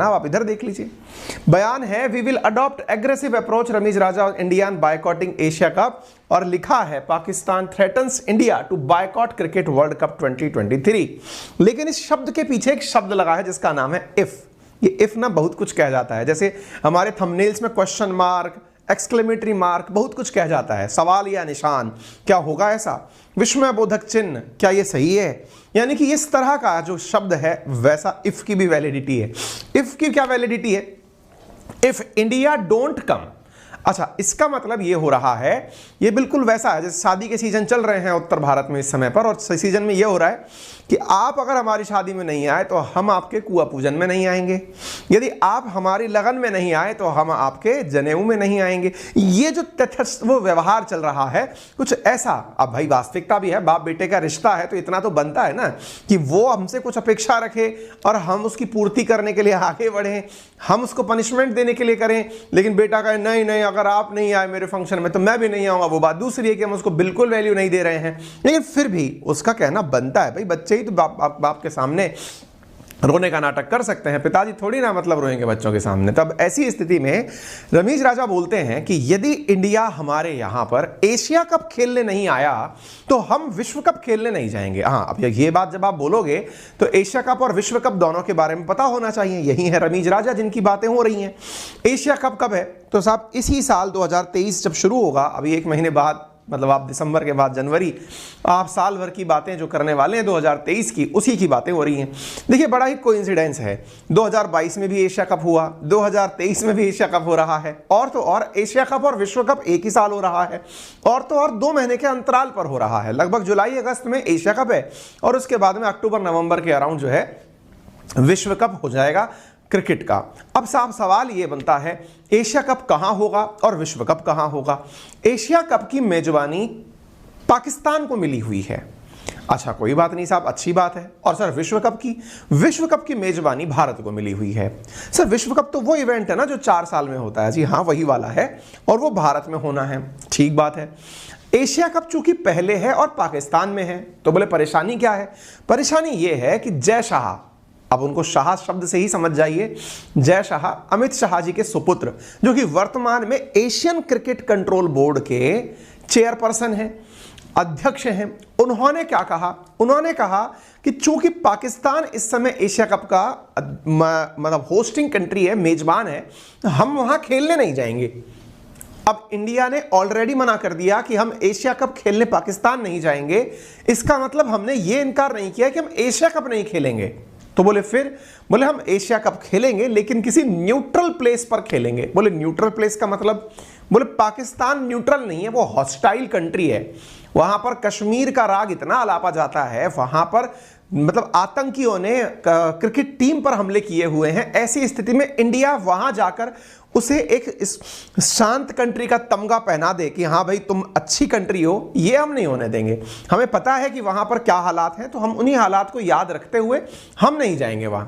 जनाब, आप इधर देख लीजिए, बयान है we will adopt aggressive approach Ramiz Raja और इंडिया बायकॉटिंग एशिया कप, और लिखा है Pakistan threatens India to boycott cricket world cup 2023। लेकिन इस शब्द के पीछे एक शब्द लगा है जिसका नाम है इफ। ये इफ ना बहुत कुछ कह जाता है, जैसे हमारे थंबनेल्स में क्वेश्चन मार्क, एक्सक्लेमेटरी मार्क, बहुत कुछ कह जाता है, सवाल या निशान, क्या होगा ऐसा, विस्मय बोधक चिन्ह, क्या ये सही है, यानी कि इस तरह का जो शब्द है वैसा इफ की भी वैलिडिटी है। इफ की क्या वैलिडिटी है, इफ इंडिया डोंट कम। अच्छा, इसका मतलब ये हो रहा है, ये बिल्कुल वैसा है जैसे शादी के सीजन चल रहे हैं उत्तर भारत में इस समय पर, और सीजन में ये हो रहा है कि आप अगर हमारी शादी में नहीं आए तो हम आपके कुआं पूजन में नहीं आएंगे, यदि आप हमारी लगन में नहीं आए तो हम आपके जनेऊ में नहीं आएंगे। ये जो तथस्थ वो व्यवहार चल रहा है कुछ ऐसा। अब भाई वास्तविकता भी है, बाप बेटे का रिश्ता है तो इतना तो बनता है ना कि वो हमसे कुछ अपेक्षा रखे और हम उसकी पूर्ति करने के लिए आगे बढ़ें, हम उसको पनिशमेंट देने के लिए करें। लेकिन बेटा कहे नहीं नहीं, अगर आप नहीं आए मेरे फंक्शन में तो मैं भी नहीं आऊंगा, वो बात दूसरी है कि हम उसको बिल्कुल वैल्यू नहीं दे रहे हैं, लेकिन फिर भी उसका कहना बनता है। भाई बच्चे ही तो बाप के सामने रोने का नाटक कर सकते हैं, पिताजी थोड़ी ना मतलब रोएंगे बच्चों के सामने। तब ऐसी स्थिति में रमीज राजा बोलते हैं कि यदि इंडिया हमारे यहां पर एशिया कप खेलने नहीं आया तो हम विश्व कप खेलने नहीं जाएंगे। हाँ, अब ये बात जब आप बोलोगे तो एशिया कप और विश्व कप दोनों के बारे में पता होना चाहिए। यही है रमीज राजा जिनकी बातें हो रही हैं। एशिया कप कब है तो साहब इसी साल 2023 जब शुरू होगा, अभी एक महीने बाद, मतलब आप दिसंबर के बाद जनवरी, आप साल भर की बातें जो करने वाले हैं 2023 की, उसी की बातें हो रही हैं। देखिए बड़ा ही कोइंसिडेंस है, 2022 में भी एशिया कप हुआ, 2023 में भी एशिया कप हो रहा है, और तो और एशिया कप और विश्व कप एक ही साल हो रहा है, और तो और 2 महीने के अंतराल पर हो रहा है। लगभग जुलाई अगस्त में एशिया कप है और उसके बाद में अक्टूबर नवंबर के अराउंड जो है विश्व कप हो जाएगा क्रिकेट का। अब साहब सवाल ये बनता है एशिया कप कहां होगा और विश्व कप कहां होगा। एशिया कप की मेजबानी पाकिस्तान को मिली हुई है। अच्छा कोई बात नहीं साहब, अच्छी बात है। और सर विश्व कप की मेजबानी भारत को मिली हुई है। सर विश्व कप तो वो इवेंट है ना जो 4 साल में होता है। जी हाँ, वही वाला है और वो भारत में होना है, ठीक बात है। एशिया कप चूंकि पहले है और पाकिस्तान में है तो बोले परेशानी क्या है। परेशानी ये है कि जय शाह, अब उनको शाह शब्द से ही समझ जाइए, जय शाह अमित शाह जी के सुपुत्र, जो कि वर्तमान में एशियन क्रिकेट कंट्रोल बोर्ड के चेयरपर्सन हैं, अध्यक्ष हैं। उन्होंने क्या कहा, उन्होंने कहा कि चूंकि पाकिस्तान इस समय एशिया कप का मतलब होस्टिंग कंट्री है, मेजबान है, हम वहां खेलने नहीं जाएंगे। अब इंडिया ने ऑलरेडी मना कर दिया कि हम एशिया कप खेलने पाकिस्तान नहीं जाएंगे। इसका मतलब हमने ये इनकार नहीं किया कि हम एशिया कप नहीं खेलेंगे। तो बोले फिर, बोले हम एशिया कप खेलेंगे लेकिन किसी न्यूट्रल प्लेस पर खेलेंगे। बोले न्यूट्रल प्लेस का मतलब, बोले पाकिस्तान न्यूट्रल नहीं है, वो हॉस्टाइल कंट्री है। वहां पर कश्मीर का राग इतना अलापा जाता है, वहां पर मतलब आतंकियों ने क्रिकेट टीम पर हमले किए हुए हैं। ऐसी स्थिति में इंडिया वहां जाकर उसे एक शांत कंट्री का तमगा पहना दे कि हाँ भाई तुम अच्छी कंट्री हो, ये हम नहीं होने देंगे। हमें पता है कि वहां पर क्या हालात हैं, तो हम उन्हीं हालात को याद रखते हुए हम नहीं जाएंगे वहां।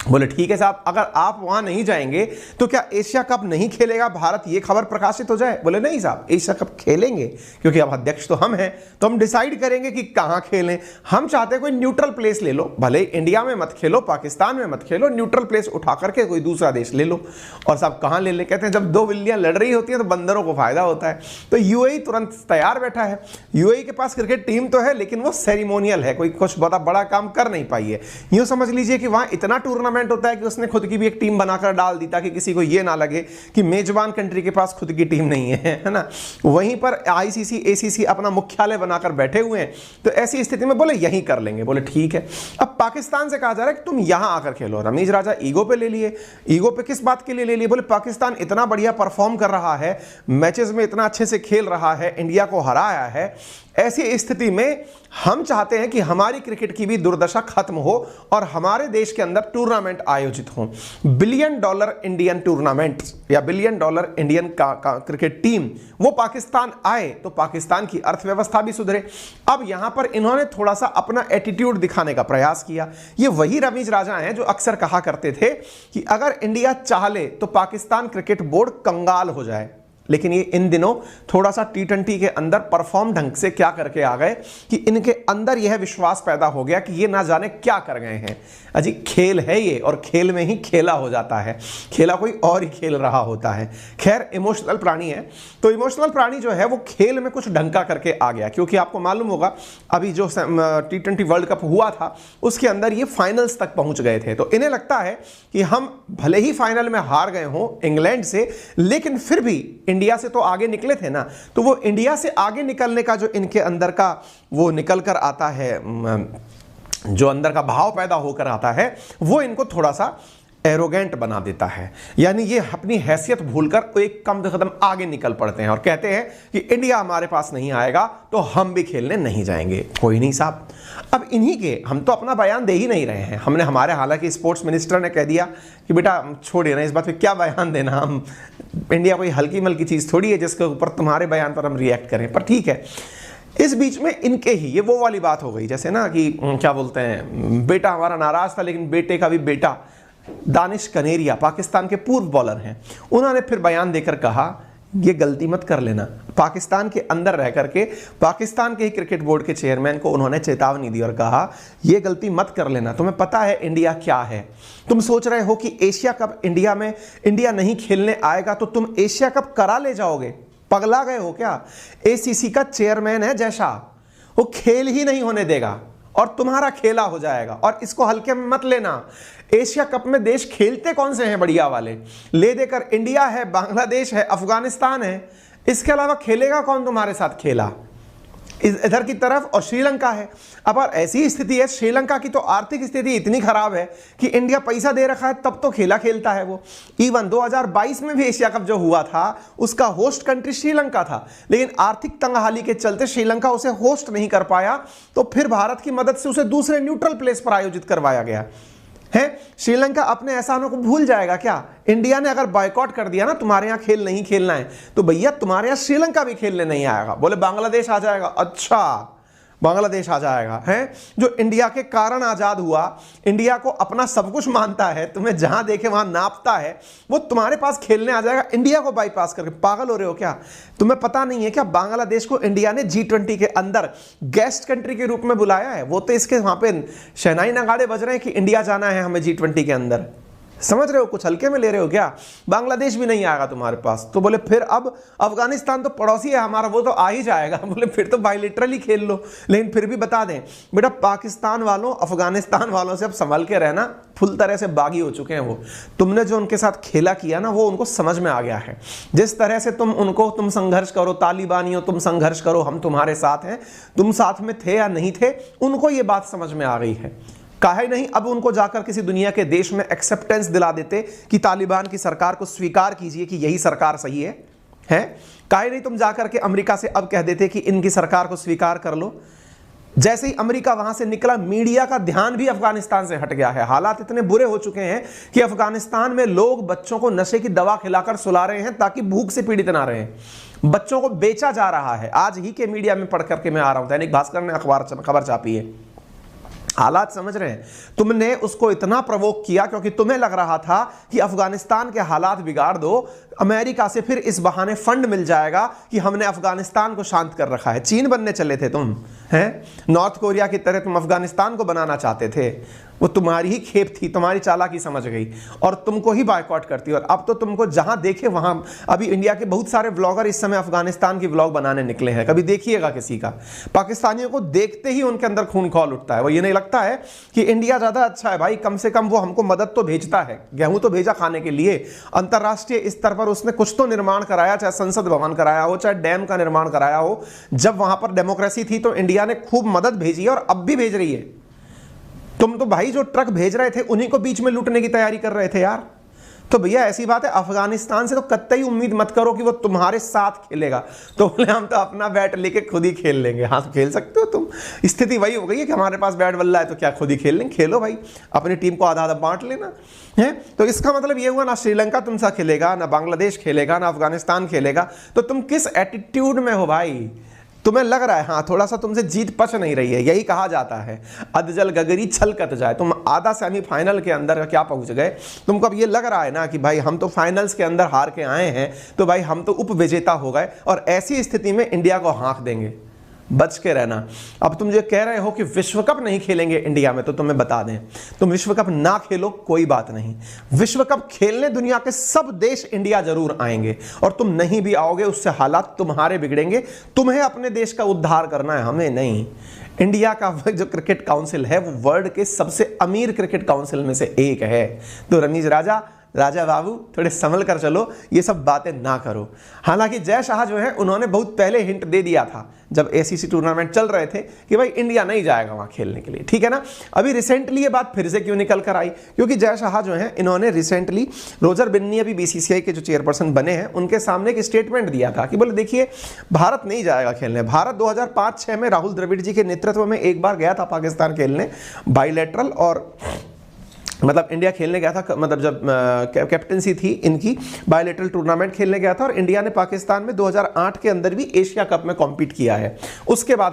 बोले ठीक है साहब, अगर आप वहां नहीं जाएंगे तो क्या एशिया कप नहीं खेलेगा भारत, ये खबर प्रकाशित हो जाए। बोले नहीं साहब, एशिया कप खेलेंगे, क्योंकि अब अध्यक्ष तो हम हैं, तो हम डिसाइड करेंगे कि कहां खेलें। हम चाहते हैं कोई न्यूट्रल प्लेस ले लो, भले इंडिया में मत खेलो, पाकिस्तान में मत खेलो, न्यूट्रल प्लेस उठा करके कोई दूसरा देश ले लो। और साहब कहां ले ले, कहते हैं जब 2 बिल्लियां लड़ रही होती हैं तो बंदरों को फायदा होता है। तो यूएई तुरंत तैयार बैठा है। यूएई के पास क्रिकेट टीम तो है लेकिन वो सेरिमोनियल है, कोई कुछ बड़ा काम कर नहीं पाई है। यूं समझ लीजिए कि वहां इतना टूर्नामेंट होता है कि उसने खुद की भी एक टीम बनाकर डाल दी ताकि किसी को यह ना लगे कि मेजबान कंट्री के पास खुद की टीम नहीं है ना। वहीं पर आईसीसी एसीसी अपना मुख्यालय बनाकर बैठे हुए हैं। तो ऐसी स्थिति में बोले यहीं कर लेंगे। बोले ठीक है। अब पाकिस्तान से कहा जा रहा है कि तुम यहां आकर खेलो। रमीज राजा ईगो पे ले लिए। ईगो पे किस बात के लिए ले लिए? बोले पाकिस्तान इतना बढ़िया परफॉर्म कर रहा है, मैचेस में इतना अच्छे से खेल रहा है, इंडिया को हराया है। ऐसी स्थिति में हम चाहते हैं कि हमारी क्रिकेट की भी दुर्दशा खत्म हो और हमारे देश के अंदर टूर्नामेंट आयोजित हो। $1 बिलियन इंडियन टूर्नामेंट या $1 बिलियन इंडियन का क्रिकेट टीम वो पाकिस्तान आए तो पाकिस्तान की अर्थव्यवस्था भी सुधरे। अब यहां पर इन्होंने थोड़ा सा अपना एटीट्यूड दिखाने का प्रयास किया। ये वही रमीज राजा हैं जो अक्सर कहा करते थे कि अगर इंडिया चाह ले तो पाकिस्तान क्रिकेट बोर्ड कंगाल हो जाए। लेकिन ये इन दिनों थोड़ा सा T20 के अंदर परफॉर्म ढंग से क्या करके आ गए कि इनके अंदर यह विश्वास पैदा हो गया कि ये ना जाने क्या कर गए हैं। अजी खेल है ये, और खेल में ही खेला हो जाता है, खेला कोई और ही खेल रहा होता है। खैर इमोशनल प्राणी है, तो इमोशनल प्राणी जो है वो खेल में कुछ ढंग का करके आ गया, क्योंकि आपको मालूम होगा अभी जो T20 वर्ल्ड कप हुआ था उसके अंदर ये फाइनल्स तक पहुंच गए थे। तो इन्हें लगता है कि हम भले ही फाइनल में हार गए हों इंग्लैंड से, लेकिन फिर भी इंडिया से तो आगे निकले थे ना। तो वो इंडिया से आगे निकलने का जो इनके अंदर का वो निकल कर आता है, जो अंदर का भाव पैदा होकर आता है, वो इनको थोड़ा सा एरोगेंट बना देता है। यानी ये अपनी हैसियत भूलकर एक कदम आगे निकल पड़ते हैं और कहते हैं कि इंडिया हमारे पास नहीं आएगा तो हम भी खेलने नहीं जाएंगे। कोई नहीं साहब, अब इन्हीं के हम तो अपना बयान दे ही नहीं रहे हैं। हमने हमारे हालांकि स्पोर्ट्स मिनिस्टर ने कह दिया कि बेटा छोड़िए ना इस बात पे, क्या बयान देना, हम इंडिया कोई हल्की मल्की चीज़ थोड़ी है जिसके ऊपर तुम्हारे बयान पर हम रिएक्ट करें। पर ठीक है, इस बीच में इनके ही ये वो वाली बात हो गई जैसे ना कि क्या बोलते हैं, बेटा हमारा नाराज था लेकिन बेटे का भी बेटा। दानिश कनेरिया पाकिस्तान के पूर्व बॉलर हैं, उन्होंने फिर बयान देकर कहा ये गलती मत कर लेना। पाकिस्तान के अंदर रह करके पाकिस्तान के ही क्रिकेट बोर्ड के चेयरमैन को उन्होंने चेतावनी दी और कहा ये गलती मत कर लेना, तुम्हें पता है इंडिया क्या है। तुम सोच रहे हो कि एशिया कप इंडिया में इंडिया नहीं खेलने आएगा तो तुम एशिया कप करा ले जाओगे, पगला गए हो क्या। एसीसी का चेयरमैन है जैसा, वो खेल ही नहीं होने देगा और तुम्हारा खेला हो जाएगा, और इसको हल्के में मत लेना। एशिया कप में देश खेलते कौन से हैं बढ़िया वाले, ले देकर इंडिया है, बांग्लादेश है, अफगानिस्तान है, इसके अलावा खेलेगा कौन तुम्हारे साथ खेला इधर की तरफ, और श्रीलंका है। अब और ऐसी स्थिति है, श्रीलंका की तो आर्थिक स्थिति इतनी खराब है कि इंडिया पैसा दे रखा है तब तो खेला खेलता है वो। इवन 2022 में भी एशिया कप जो हुआ था उसका होस्ट कंट्री श्रीलंका था, लेकिन आर्थिक तंगहाली के चलते श्रीलंका उसे होस्ट नहीं कर पाया, तो फिर भारत की मदद से उसे दूसरे न्यूट्रल प्लेस पर आयोजित करवाया गया है। श्रीलंका अपने एहसानों को भूल जाएगा क्या। इंडिया ने अगर बॉयकॉट कर दिया ना तुम्हारे यहां खेल नहीं खेलना है, तो भैया तुम्हारे यहां श्रीलंका भी खेलने नहीं आएगा। बोले बांग्लादेश आ जाएगा, अच्छा बांग्लादेश आ जाएगा है, जो इंडिया के कारण आजाद हुआ, इंडिया को अपना सब कुछ मानता है, तुम्हें जहां देखे वहां नापता है, वो तुम्हारे पास खेलने आ जाएगा इंडिया को बाईपास करके। पागल हो रहे हो क्या, तुम्हें पता नहीं है क्या बांग्लादेश को इंडिया ने G20 के अंदर गेस्ट कंट्री के रूप में बुलाया है। वो तो इसके वहां पे शहनाई नगाड़े बज रहे हैं कि इंडिया जाना है हमें G20 के अंदर। समझ रहे हो, कुछ हल्के में ले रहे हो क्या। बांग्लादेश भी नहीं आएगा तुम्हारे पास। तो बोले फिर अब अफगानिस्तान तो पड़ोसी है हमारा, वो तो आ ही जाएगा। बोले फिर तो बायलैटरली खेल लो, लेकिन फिर भी बता दें बेटा पाकिस्तान वालों अफगानिस्तान वालों से अब संभल के रहना, फुल तरह से बागी हो चुके हैं वो। तुमने जो उनके साथ खेला किया ना वो उनको समझ में आ गया है। जिस तरह से तुम संघर्ष करो, तालिबानियों तुम संघर्ष करो, हम तुम्हारे साथ हैं, तुम साथ में थे या नहीं थे, उनको ये बात समझ में आ गई है। काहे नहीं अब उनको जाकर किसी दुनिया के देश में एक्सेप्टेंस दिला देते कि तालिबान की सरकार को स्वीकार कीजिए कि यही सरकार सही है? काहे नहीं तुम जाकर के अमेरिका से अब कह देते कि इनकी सरकार को स्वीकार कर लो। जैसे ही अमेरिका वहां से निकला, मीडिया का ध्यान भी अफगानिस्तान से हट गया है। हालात इतने बुरे हो चुके हैं कि अफगानिस्तान में लोग बच्चों को नशे की दवा खिलाकर सुला रहे हैं ताकि भूख से पीड़ित ना रहे। बच्चों को बेचा जा रहा है। आज ही के मीडिया में पढ़ करके मैं आ रहा हूं, दैनिक भास्कर ने खबर छापी है। हालात समझ रहे हैं। तुमने उसको इतना प्रवोक किया क्योंकि तुम्हें लग रहा था कि अफगानिस्तान के हालात बिगाड़ दो, अमेरिका से फिर इस बहाने फंड मिल जाएगा कि हमने अफगानिस्तान को शांत कर रखा है। चीन बनने चले थे तुम, हैं? नॉर्थ कोरिया की तरह तुम अफगानिस्तान को बनाना चाहते थे। वो तुम्हारी ही खेप थी, तुम्हारी चालाकी समझ गई और तुमको ही बायकॉट करती। और अब तो तुमको जहां देखे वहां, अभी इंडिया के बहुत सारे व्लॉगर इस समय अफगानिस्तान की व्लॉग बनाने निकले हैं। कभी देखिएगा किसी का, पाकिस्तानियों को देखते ही उनके अंदर खून खौल उठता है। वो ये नहीं लगता है कि इंडिया ज्यादा अच्छा है भाई, कम से कम वो हमको मदद तो भेजता है, गेहूं तो भेजा खाने के लिए। अंतरराष्ट्रीय स्तर पर उसने कुछ तो निर्माण कराया, चाहे संसद भवन कराया हो, चाहे डैम का निर्माण कराया हो। जब वहां पर डेमोक्रेसी थी तो इंडिया ने खूब मदद भेजी है और अब भी भेज रही है। तुम तो भाई जो ट्रक भेज रहे थे उन्हीं को बीच में लूटने की तैयारी कर रहे थे यार। तो भैया ऐसी बात है, अफगानिस्तान से तो कतई उम्मीद मत करो कि वो तुम्हारे साथ खेलेगा। तो बोले हम तो अपना बैट लेके खुद ही खेल लेंगे। हाँ तो खेल सकते हो तुम, स्थिति वही हो गई है कि हमारे पास बैट बल्ला है तो क्या खुद ही खेल लेंगे। खेलो भाई, अपनी टीम को आधा आधा बांट लेना है। तो इसका मतलब ये हुआ ना श्रीलंका तुमसे खेलेगा, ना बांग्लादेश खेलेगा, ना अफगानिस्तान खेलेगा। तो तुम किस एटीट्यूड में हो भाई? तुम्हें लग रहा है हाँ थोड़ा सा तुमसे जीत पच नहीं रही है, यही कहा जाता है अधजल गगरी छलकत जाए। तुम आधा सेमीफाइनल के अंदर क्या पहुंच गए, तुमको अब ये लग रहा है ना कि भाई हम तो फाइनल्स के अंदर हार के आए हैं, तो भाई हम तो उपविजेता हो गए, और ऐसी स्थिति में इंडिया को हाँक देंगे। बच के रहना। अब तुम जो कह रहे हो कि विश्व कप नहीं खेलेंगे इंडिया में, तो तुम्हें बता दें, तुम विश्व कप ना खेलो कोई बात नहीं, विश्व कप खेलने दुनिया के सब देश इंडिया जरूर आएंगे, और तुम नहीं भी आओगे उससे हालात तुम्हारे बिगड़ेंगे। तुम्हें अपने देश का उद्धार करना है, हमें नहीं। इंडिया का जो क्रिकेट काउंसिल है वो वर्ल्ड के सबसे अमीर क्रिकेट काउंसिल में से एक है। तो रमीज राजा बाबू थोड़े संभल कर चलो, ये सब बातें ना करो। हालांकि जय शाह जो है उन्होंने बहुत पहले हिंट दे दिया था जब एसीसी टूर्नामेंट चल रहे थे कि भाई इंडिया नहीं जाएगा वहां खेलने के लिए, ठीक है ना। अभी रिसेंटली ये बात फिर से क्यों निकल कर आई, क्योंकि जय शाह जो है इन्होंने रिसेंटली रोजर बिन्नी अभी बीसीसीआई के जो चेयरपर्सन बने हैं उनके सामने एक स्टेटमेंट दिया था कि बोले देखिए भारत नहीं जाएगा खेलने। भारत 2005-06 में राहुल द्रविड़ जी के नेतृत्व में एक बार गया था पाकिस्तान खेलने बाइलेटरल, और मतलब इंडिया खेलने गया था, मतलब जब कैप्टनसी थी इनकी, बायलेटरल टूर्नामेंट खेलने गया था, और इंडिया ने पाकिस्तान में 2008 के अंदर भी एशिया कप में कॉम्पीट किया है। उसके बाद हम